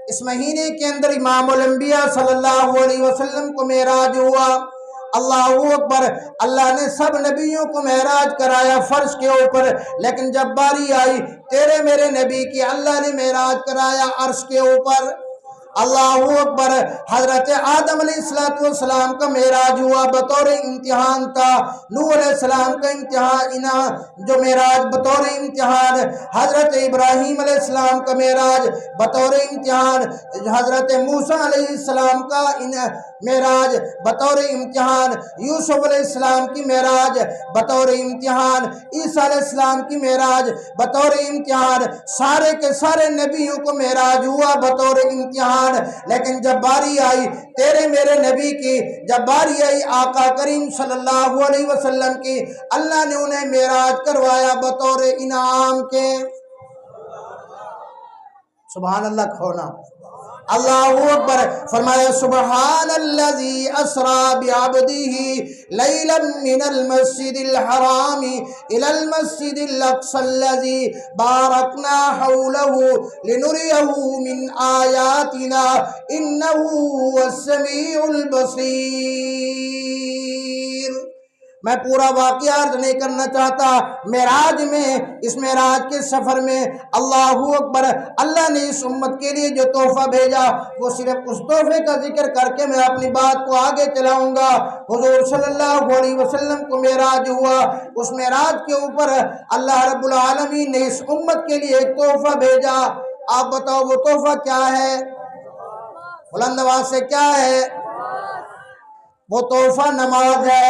اس مہینے کے اندر امام الانبیاء صلی اللہ علیہ وسلم کو معراج ہوا۔ اللہ اکبر، اللہ نے سب نبیوں کو معراج کرایا فرش کے اوپر، لیکن جب باری آئی تیرے میرے نبی کی، اللہ نے معراج کرایا عرش کے اوپر۔ اللہ اکبر، حضرت آدم علیہ السلام کا معراج ہوا، بطور امتحان تھا۔ نوح علیہ السلام کا امتحان جو معراج بطور امتحان، حضرت ابراہیم علیہ السلام کا معراج بطور امتحان، حضرت موسیٰ علیہ السلام کا معراج بطور امتحان، یوسف علیہ السلام کی معراج بطور امتحان، عیسیٰ علیہ السلام کی معراج بطور امتحان، سارے کے سارے نبیوں کو معراج ہوا بطور امتحان۔ لیکن جب باری آئی تیرے میرے نبی کی، جب باری آئی آقا کریم صلی اللہ علیہ وسلم کی، اللہ نے انہیں معراج کروایا بطور انعام کے۔ سبحان اللہ کھونا، اللہ اکبر، فرمایا سبحان الذی اسریٰ بعبدہ لیلا من المسجد الحرام الی المسجد الاقصی الذی بارکنا حولہ لنریہ من آیاتنا انہ هو السمیع البصیر۔ میں پورا واقعہ عرض نہیں کرنا چاہتا۔ معراج میں، اس معراج کے سفر میں اللہ اکبر، اللہ نے اس امت کے لیے جو تحفہ بھیجا وہ صرف اس تحفے کا ذکر کر کے میں اپنی بات کو آگے چلاؤں گا۔ حضور صلی اللہ علیہ وسلم کو معراج ہوا، اس معراج کے اوپر اللہ رب العالمین نے اس امت کے لیے ایک تحفہ بھیجا۔ آپ بتاؤ وہ تحفہ کیا ہے؟ بلند آواز سے کیا ہے؟ وہ تحفہ نماز ہے،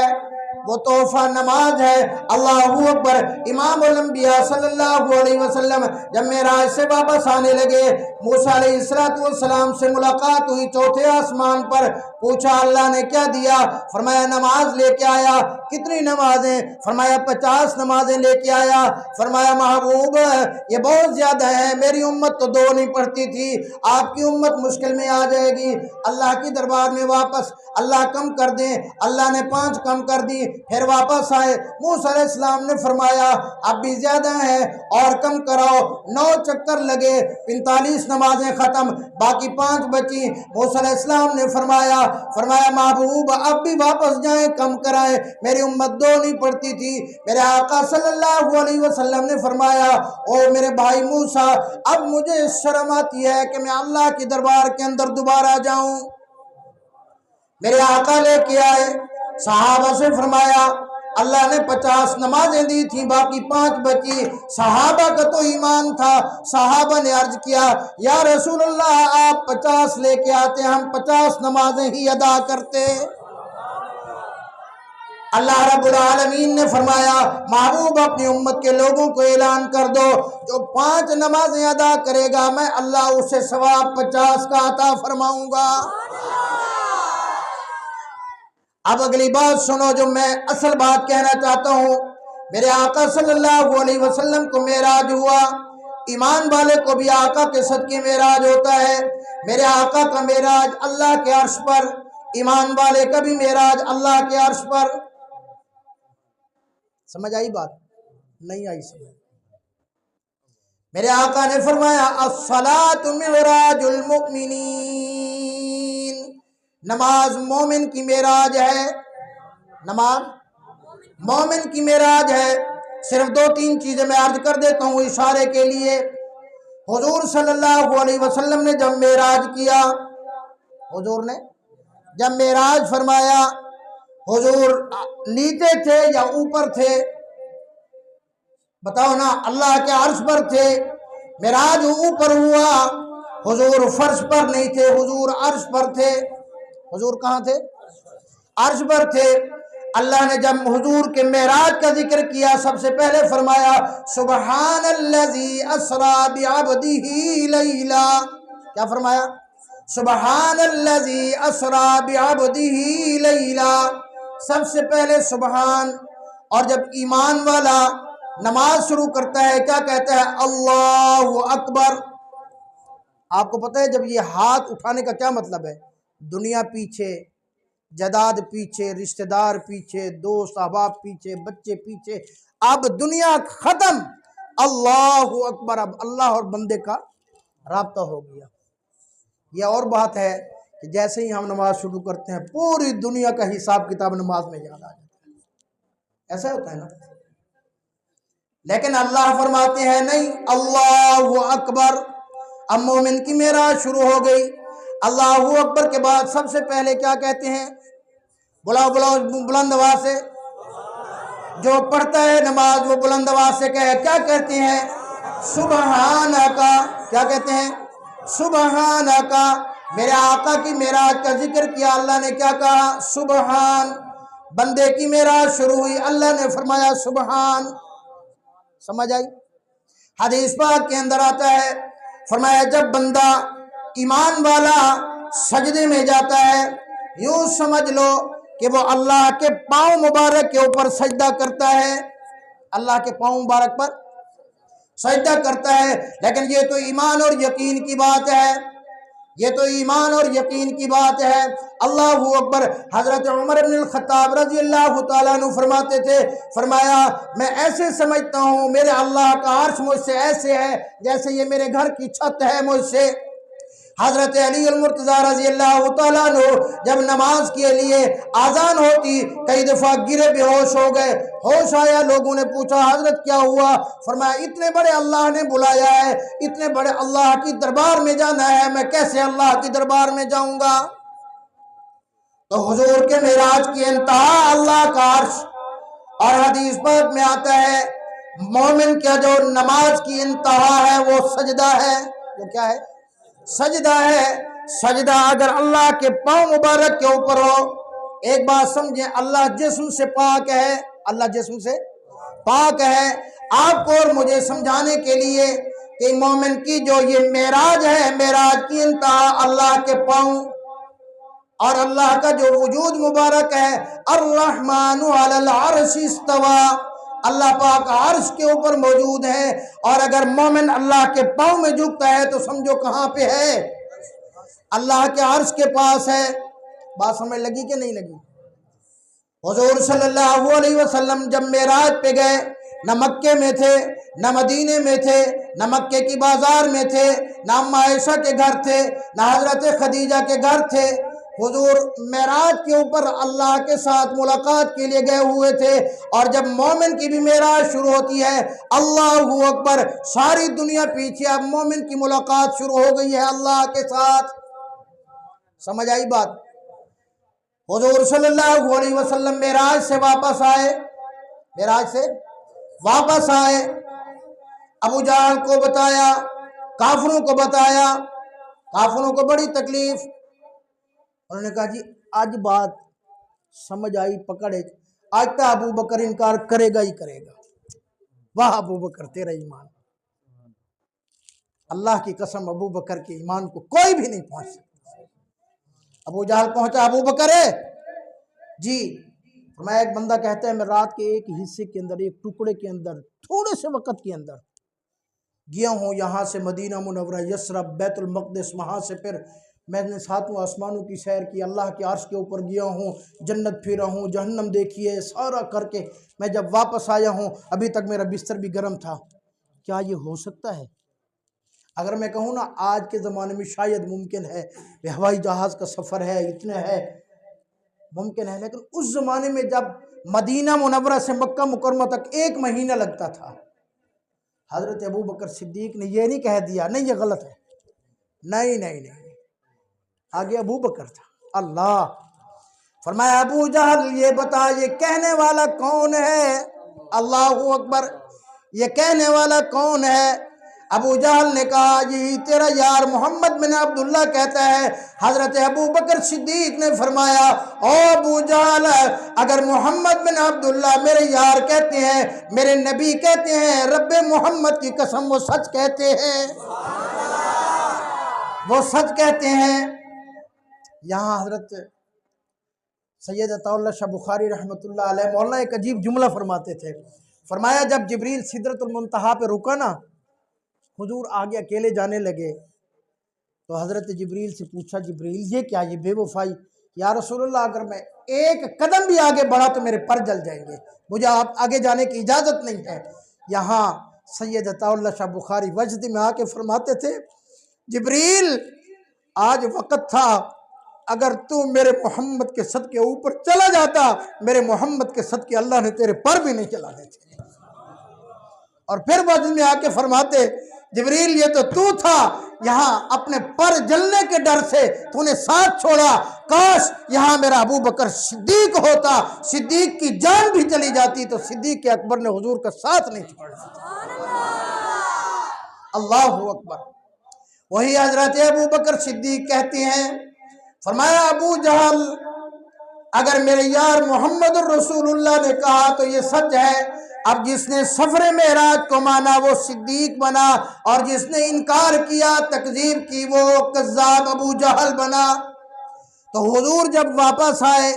وہ تحفہ نماز ہے۔ اللہ اکبر، امام الانبیاء صلی اللہ علیہ وسلم جب معراج سے واپس آنے لگے، موسیٰ علیہ السلام سے ملاقات ہوئی چوتھے آسمان پر، پوچھا اللہ نے کیا دیا؟ فرمایا نماز لے کے آیا۔ کتنی نمازیں؟ فرمایا 50 نمازیں لے کے آیا۔ فرمایا محبوب یہ بہت زیادہ ہے، میری امت تو 2 نہیں پڑھتی تھی، آپ کی امت مشکل میں آ جائے گی۔ اللہ کی دربار میں واپس اللہ کم کر دیں، اللہ نے 5 کم کر دی، پھر واپس آئے۔ موسیٰ علیہ السلام نے فرمایا اب بھی زیادہ ہے اور کم کراؤ۔ 9 چکر لگے، 45 نمازیں ختم، باقی 5 بچی۔ موسیٰ علیہ السلام نے فرمایا محبوب اب بھی واپس جائیں، کم کرائیں، میری امت 2 نہیں پڑھتی تھی۔ میرے آقا صلی اللہ علیہ وسلم نے فرمایا او میرے بھائی موسیٰ، اب مجھے شرم آتی ہے کہ میں اللہ کی دربار کے اندر دوبارہ جاؤں۔ میرے آقا لے کے آئے، صحابہ سے فرمایا اللہ نے 50 نمازیں دی تھی، باقی 5 بچی۔ صحابہ کا تو ایمان تھا، صحابہ نے عرض کیا یا رسول اللہ آپ 50 لے کے آتے، ہم 50 نمازیں ہی ادا کرتے۔ اللہ رب العالمین نے فرمایا محبوب اپنی امت کے لوگوں کو اعلان کر دو جو 5 نمازیں ادا کرے گا میں اللہ اسے ثواب 50 کا عطا فرماؤں گا۔ اب اگلی بات سنو جو میں اصل بات کہنا چاہتا ہوں۔ میرے آقا صلی اللہ علیہ وسلم کو معراج ہوا، ایمان والے کو بھی آقا کے صدقے معراج ہوتا ہے۔ میرے آقا کا معراج اللہ کے عرش پر، ایمان والے کا بھی معراج اللہ کے عرش پر۔ سمجھ آئی بات؟ نہیں آئی سمجھ؟ میرے آقا نے فرمایا الصلاۃ معراج المؤمنین، نماز مومن کی معراج ہے، نماز مومن کی معراج ہے۔ صرف 2-3 چیزیں میں عرض کر دیتا ہوں اشارے کے لیے۔ حضور صلی اللہ علیہ وسلم نے جب معراج کیا، حضور نے جب معراج فرمایا، حضور نیچے تھے یا اوپر تھے؟ بتاؤ نا، اللہ کے عرش پر تھے۔ معراج اوپر ہوا، حضور فرش پر نہیں تھے، حضور عرش پر تھے۔ حضور کہاں تھے؟ عرش پر تھے۔ اللہ نے جب حضور کے معراج کا ذکر کیا سب سے پہلے فرمایا سبحان الذی اسریٰ بعبدہ لیلا۔ کیا فرمایا؟ سبحان الذی اسریٰ بعبدہ لیلا، سب سے پہلے سبحان۔ اور جب ایمان والا نماز شروع کرتا ہے کیا کہتا ہے؟ اللہ اکبر۔ آپ کو پتہ ہے جب یہ ہاتھ اٹھانے کا کیا مطلب ہے؟ دنیا پیچھے، جداد پیچھے، رشتہ دار پیچھے، دوست احباب پیچھے، بچے پیچھے، اب دنیا ختم، اللہ اکبر، اب اللہ اور بندے کا رابطہ ہو گیا۔ یہ اور بات ہے کہ جیسے ہی ہم نماز شروع کرتے ہیں پوری دنیا کا حساب کتاب نماز میں یاد آ جاتا ہے، ایسا ہوتا ہے نا؟ لیکن اللہ فرماتے ہیں نہیں، اللہ اکبر، اب مومن کی معراج شروع ہو گئی۔ اللہ اکبر کے بعد سب سے پہلے کیا کہتے ہیں؟ بلاؤ بلاؤ بلند آواز سے، جو پڑھتا ہے نماز وہ بلند آواز سے کہے، کیا کہتے ہیں؟ سبحانکا، کیا کہتے ہیں؟ سبحانکا، میرے آقا کی معراج کا ذکر کیا، اللہ نے کیا کہا؟ سبحان۔ بندے کی معراج شروع ہوئی، اللہ نے فرمایا سبحان۔ سمجھ آئی؟ حدیث پاک کے اندر آتا ہے، فرمایا جب بندہ ایمان والا سجدے میں جاتا ہے، یوں سمجھ لو کہ وہ اللہ کے پاؤں مبارک کے اوپر سجدہ کرتا ہے، اللہ کے پاؤں مبارک پر سجدہ کرتا ہے۔ لیکن یہ تو ایمان اور یقین کی بات ہے، یہ تو ایمان اور یقین کی بات ہے۔ اللہ اکبر۔ حضرت عمر بن الخطاب رضی اللہ تعالیٰ عنہ فرماتے تھے، فرمایا میں ایسے سمجھتا ہوں میرے اللہ کا عرش مجھ سے ایسے ہے جیسے یہ میرے گھر کی چھت ہے مجھ سے۔ حضرت علی المرتضی رضی اللہ تعالیٰ عنہ جب نماز کے لیے آذان ہوتی کئی دفعہ گرے بے ہوش ہو گئے، ہوش آیا، لوگوں نے پوچھا حضرت کیا ہوا؟ فرمایا اتنے بڑے اللہ نے بلایا ہے، اتنے بڑے اللہ کی دربار میں جانا ہے، میں کیسے اللہ کی دربار میں جاؤں گا؟ تو حضور کے معراج کی انتہا اللہ کا عرش، اور حدیث پاک میں آتا ہے مومن کا جو نماز کی انتہا ہے وہ سجدہ ہے۔ وہ کیا ہے؟ سجدہ ہے۔ سجدہ اگر اللہ کے پاؤں مبارک کے اوپر ہو، ایک بات سمجھیں، اللہ جسم سے پاک ہے، اللہ جسم سے پاک ہے۔ آپ کو اور مجھے سمجھانے کے لیے کہ مومن کی جو یہ معراج ہے، معراج کی انتہا اللہ کے پاؤں، اور اللہ کا جو وجود مبارک ہے، الرحمن علی العرش استوى، اللہ پاک عرش کے اوپر موجود ہے۔ اور اگر مومن اللہ کے پاؤں میں جھکتا ہے تو سمجھو کہاں پہ ہے؟ اللہ کے عرش کے پاس ہے۔ بات سمجھ لگی کہ نہیں لگی؟ حضور صلی اللہ علیہ وسلم جب معراج پہ گئے، نہ مکے میں تھے نہ مدینے میں تھے، نہ مکے کی بازار میں تھے، نہ اما عائشہ کے گھر تھے، نہ حضرت خدیجہ کے گھر تھے۔ حضور معراج کے اوپر اللہ کے ساتھ ملاقات کے لیے گئے ہوئے تھے، اور جب مومن کی بھی معراج شروع ہوتی ہے، اللہ اکبر، ساری دنیا پیچھے، اب مومن کی ملاقات شروع ہو گئی ہے اللہ کے ساتھ۔ سمجھ آئی بات؟ حضور صلی اللہ علیہ وسلم معراج سے واپس آئے، معراج سے واپس آئے، ابو جہل کو بتایا، کافروں کو بتایا، کافروں کو بڑی تکلیف۔ انہوں نے کہا جی آج بات سمجھ آئی، پکڑے، آج تو ابو بکر انکار کرے گا ہی کرے گا۔ واہ ابو بکر تیرا ایمان، اللہ کی قسم ابو بکر کے ایمان کو کوئی بھی نہیں پہنچ سکتا۔ ابو جہل پہنچا، ابو بکر ہے جی؟ فرمایا ایک بندہ کہتا ہے میں رات کے ایک حصے کے اندر، ایک ٹکڑے کے اندر، تھوڑے سے وقت کے اندر گیا ہوں یہاں سے مدینہ منورہ، یثرب، بیت المقدس، وہاں سے پھر میں نے ساتوں آسمانوں کی سیر کی، اللہ کے عرش کے اوپر گیا ہوں، جنت پھرا ہوں، جہنم دیکھی ہے، سارا کر کے میں جب واپس آیا ہوں ابھی تک میرا بستر بھی گرم تھا۔ کیا یہ ہو سکتا ہے؟ اگر میں کہوں نا آج کے زمانے میں شاید ممکن ہے کہ ہوائی جہاز کا سفر ہے، اتنا ہے ممکن ہے، لیکن اس زمانے میں جب مدینہ منورہ سے مکہ مکرمہ تک 1 مہینہ لگتا تھا، حضرت ابو بکر صدیق نے یہ نہیں کہہ دیا نہیں یہ غلط ہے، نہیں نہیں نہیں، آگے ابو بکر تھا۔ اللہ فرمایا ابو جہل یہ بتا یہ کہنے والا کون ہے؟ اللہ اکبر، یہ کہنے والا کون ہے؟ ابو جہل نے کہا یہی تیرا یار محمد بن عبداللہ کہتا ہے۔ حضرت ابو بکر صدیق نے فرمایا او ابو جہل، اگر محمد بن عبداللہ میرے یار کہتے ہیں، میرے نبی کہتے ہیں، رب محمد کی قسم وہ سچ کہتے ہیں، وہ سچ کہتے ہیں۔ یہاں حضرت سید عطا اللہ شاہ بخاری رحمۃ اللہ علیہ مولانا ایک عجیب جملہ فرماتے تھے، فرمایا جب جبریل سدرۃ المنتہا پہ رکا نا، حضور آگے اکیلے جانے لگے تو حضرت جبریل سے پوچھا جبریل یہ کیا، یہ بے وفائی؟ یا رسول اللہ اگر میں ایک قدم بھی آگے بڑھا تو میرے پر جل جائیں گے، مجھے آپ آگے جانے کی اجازت نہیں ہے۔ یہاں سید عطا اللہ شاہ بخاری وجد میں آ کے فرماتے تھے جبریل آج وقت تھا اگر تو میرے محمد کے صدقے اوپر چلا جاتا، میرے محمد کے صدقے اللہ نے تیرے پر بھی نہیں چلانے تھے۔ اور پھر بعد میں آ کے فرماتے جبریل یہ تو تھا، یہاں اپنے پر جلنے کے ڈر سے تو نے ساتھ چھوڑا، کاش یہاں میرا ابو بکر صدیق ہوتا، صدیق کی جان بھی چلی جاتی تو صدیق اکبر نے حضور کا ساتھ نہیں چھوڑا۔ اللہ اکبر۔ وہی حضرت ابو بکر صدیق کہتے ہیں، فرمایا ابو جہل اگر میرے یار محمد الرسول اللہ نے کہا تو یہ سچ ہے، اب جس نے سفر معراج کو مانا وہ صدیق بنا، اور جس نے انکار کیا، تکذیب کی، وہ کذاب ابو جہل بنا۔ تو حضور جب واپس آئے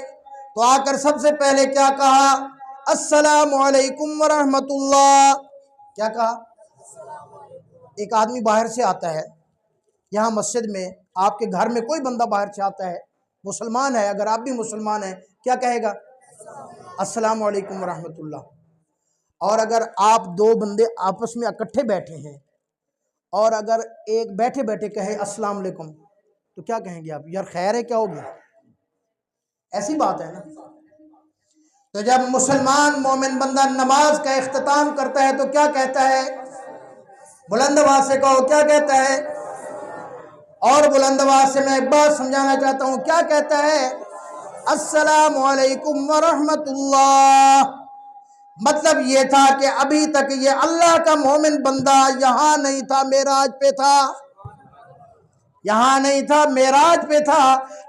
تو آ کر سب سے پہلے کیا کہا؟ السلام علیکم ورحمت اللہ۔ کیا کہا؟ ایک آدمی باہر سے آتا ہے، یہاں مسجد میں آپ کے گھر میں کوئی بندہ باہر سے آتا ہے، مسلمان ہے، اگر آپ بھی مسلمان ہیں کیا کہے گا؟ السلام علیکم ورحمت اللہ۔ اور اگر آپ دو بندے آپس میں اکٹھے بیٹھے ہیں اور اگر ایک بیٹھے بیٹھے کہے السلام علیکم تو کیا کہیں گے آپ؟ یار خیر ہے، کیا ہو گیا؟ ایسی بات ہے نا۔ تو جب مسلمان مومن بندہ نماز کا اختتام کرتا ہے تو کیا کہتا ہے؟ بلند آواز سے کہو، کیا کہتا ہے؟ اور بلند آواز سے میں ایک بات سمجھانا چاہتا ہوں، کیا کہتا ہے؟ السلام علیکم ورحمت اللہ۔ مطلب یہ تھا کہ ابھی تک یہ اللہ کا مومن بندہ یہاں نہیں تھا، معراج پہ تھا، یہاں نہیں تھا، معراج پہ تھا۔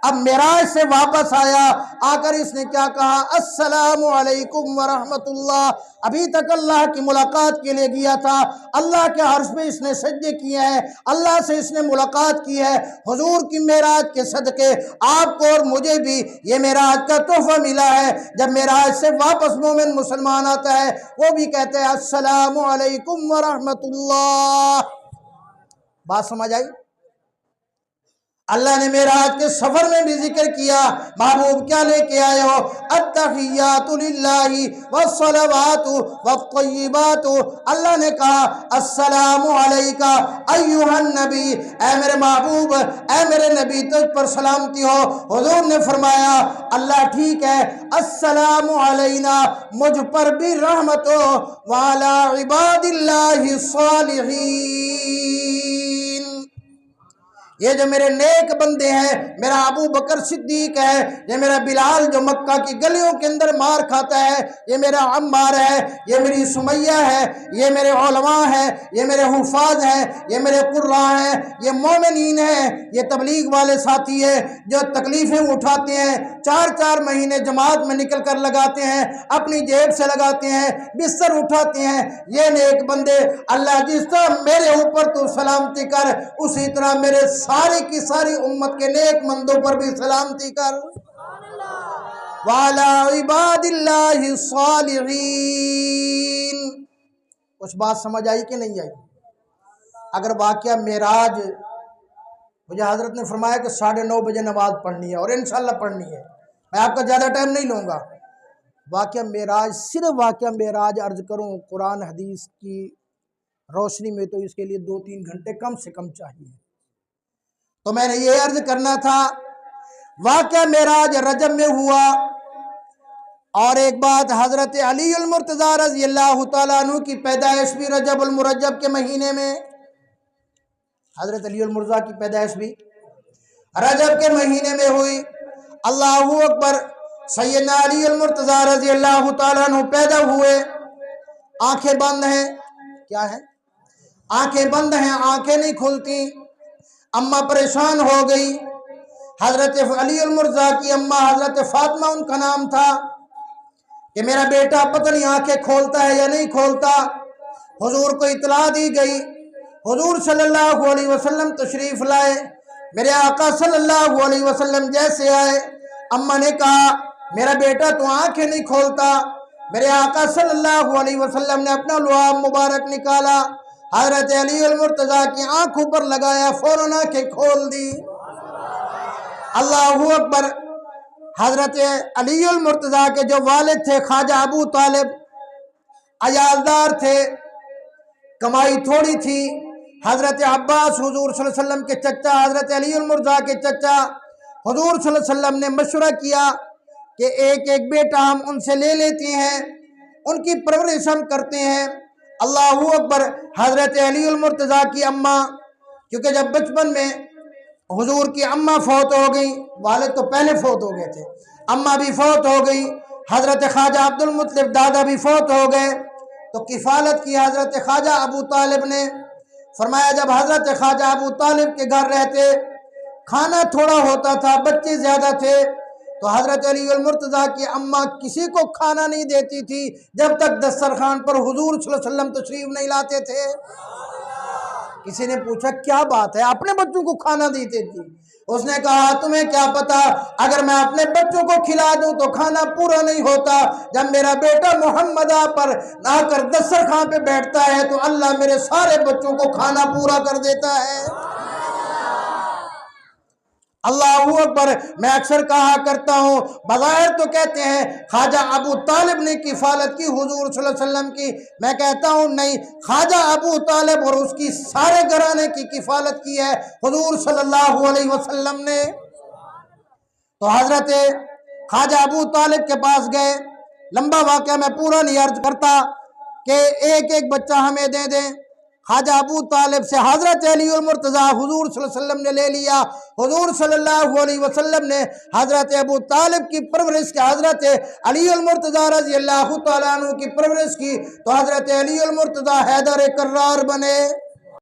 اب معراج سے واپس آیا، آ کر اس نے کیا کہا؟ السلام علیکم ورحمت اللہ۔ ابھی تک اللہ کی ملاقات کے لیے گیا تھا، اللہ کے عرش پہ اس نے سجدے کیے ہیں، اللہ سے اس نے ملاقات کی ہے۔ حضور کی معراج کے صدقے آپ کو اور مجھے بھی یہ معراج کا تحفہ ملا ہے۔ جب معراج سے واپس مومن مسلمان آتا ہے وہ بھی کہتے ہیں السلام علیکم ورحمت اللہ۔ بات سمجھ آئی؟ اللہ نے معراج کے سفر میں بھی ذکر کیا، محبوب کیا لے کے آئے ہو؟ التحیات للہ والصلوات والطیبات۔ اللہ نے کہا السلام علیکہ ایھا النبی، اے میرے محبوب، اے میرے نبی، تجھ پر سلامتی ہو۔ حضور نے فرمایا اللہ ٹھیک ہے، السلام علینا، مجھ پر بھی رحمت ہو، وعلی عباد اللہ الصالحین۔ یہ جو میرے نیک بندے ہیں، میرا ابو بکر صدیق ہے، یہ میرا بلال جو مکہ کی گلیوں کے اندر مار کھاتا ہے، یہ میرا عمار ہے، یہ میری سمیہ ہے، یہ میرے علماء ہیں، یہ میرے حفاظ ہیں، یہ میرے قراء ہیں، یہ مومنین ہیں، یہ تبلیغ والے ساتھی ہیں جو تکلیفیں اٹھاتے ہیں، 4 مہینے جماعت میں نکل کر لگاتے ہیں، اپنی جیب سے لگاتے ہیں، بستر اٹھاتے ہیں۔ یہ نیک بندے، اللہ جس طرح میرے اوپر تو سلامتی کر، اسی طرح میرے ساری کی ساری امت کے نیک مندوں پر بھی سلامتی کر۔ وعلی عباد اللہ الصالحین۔ کچھ بات سمجھ آئی کہ نہیں آئی؟ اگر واقعہ معراج، مجھے حضرت نے فرمایا کہ 9:30 بجے نماز پڑھنی ہے اور انشاءاللہ پڑھنی ہے، میں آپ کا زیادہ ٹائم نہیں لوں گا۔ واقعہ معراج، صرف واقعہ معراج عرض کروں قرآن حدیث کی روشنی میں تو اس کے لیے 2-3 گھنٹے کم سے کم چاہیے۔ تو میں نے یہ عرض کرنا تھا، واقعہ معراج رجب میں ہوا، اور ایک بات، حضرت علی المرتضیٰ رضی اللہ تعالیٰ عنہ کی پیدائش بھی رجب المرجب کے مہینے میں، حضرت علی المرتضیٰ کی پیدائش بھی رجب کے مہینے میں ہوئی۔ اللہ اکبر۔ سیدنا علی المرتضیٰ رضی اللہ تعالیٰ عنہ پیدا ہوئے، آنکھیں بند ہیں، کیا ہے؟ آنکھیں بند ہیں، آنکھیں نہیں کھلتی۔ اماں پریشان ہو گئی۔ حضرت علی المرتضیٰ کی اماں حضرت فاطمہ ان کا نام تھا کہ میرا بیٹا پتہ نہیں آنکھیں کھولتا ہے یا نہیں کھولتا۔ حضور کو اطلاع دی گئی، حضور صلی اللہ علیہ وسلم تشریف لائے۔ میرے آقا صلی اللہ علیہ وسلم جیسے آئے، اماں نے کہا میرا بیٹا تو آنکھیں نہیں کھولتا۔ میرے آقا صلی اللہ علیہ وسلم نے اپنا لعاب مبارک نکالا، حضرت علی المرتضیٰ کی آنکھوں پر لگایا، فوراً آنکھیں کھول دی۔ اللہ اکبر۔ حضرت علی المرتضیٰ کے جو والد تھے خواجہ ابو طالب، عیالدار تھے، کمائی تھوڑی تھی، حضرت عباس حضور صلی اللہ علیہ وسلم کے چچا، حضرت علی المرتضیٰ کے چچا، حضور صلی اللہ علیہ وسلم نے مشورہ کیا کہ ایک ایک بیٹا ہم ان سے لے لیتے ہیں، ان کی پرورش ہم کرتے ہیں۔ اللہ اکبر۔ حضرت علی المرتضیٰ کی اماں، کیونکہ جب بچپن میں حضور کی اماں فوت ہو گئی، والد تو پہلے فوت ہو گئے تھے، اماں بھی فوت ہو گئی، حضرت خواجہ عبد المطلب دادا بھی فوت ہو گئے، تو کفالت کی حضرت خواجہ ابو طالب نے۔ فرمایا جب حضرت خواجہ ابو طالب کے گھر رہتے، کھانا تھوڑا ہوتا تھا، بچے زیادہ تھے، تو حضرت علی المرتضیٰ کی اماں کسی کو کھانا نہیں دیتی تھی جب تک دسترخوان پر حضور صلی اللہ علیہ وسلم تشریف نہیں لاتے تھے۔ کسی نے پوچھا کیا بات ہے، اپنے بچوں کو کھانا دیتے تھی؟ اس نے کہا تمہیں کیا پتا، اگر میں اپنے بچوں کو کھلا دوں تو کھانا پورا نہیں ہوتا، جب میرا بیٹا محمد پر آ کر دسترخوان پہ بیٹھتا ہے تو اللہ میرے سارے بچوں کو کھانا پورا کر دیتا ہے۔ اللہ اکبر۔ میں اکثر کہا کرتا ہوں، بظاہر تو کہتے ہیں خواجہ ابو طالب نے کفالت کی حضور صلی اللہ علیہ وسلم کی، میں کہتا ہوں نہیں، خواجہ ابو طالب اور اس کی سارے گھرانے کی کفالت کی ہے حضور صلی اللہ علیہ وسلم نے۔ تو حضرت خواجہ ابو طالب کے پاس گئے، لمبا واقعہ میں پورا نہیں عرض کرتا کہ ایک ایک بچہ ہمیں دے دیں۔ خواجہ ابو طالب سے حضرت علی المرتضیٰ حضور صلی اللہ علیہ وسلم نے لے لیا۔ حضور صلی اللہ علیہ وسلم نے حضرت ابو طالب کی پرورش کی، حضرت علی المرتضیٰ رضی اللہ تعالیٰ عنہ کی پرورش کی، تو حضرت علی المرتضیٰ حیدر کرار بنے۔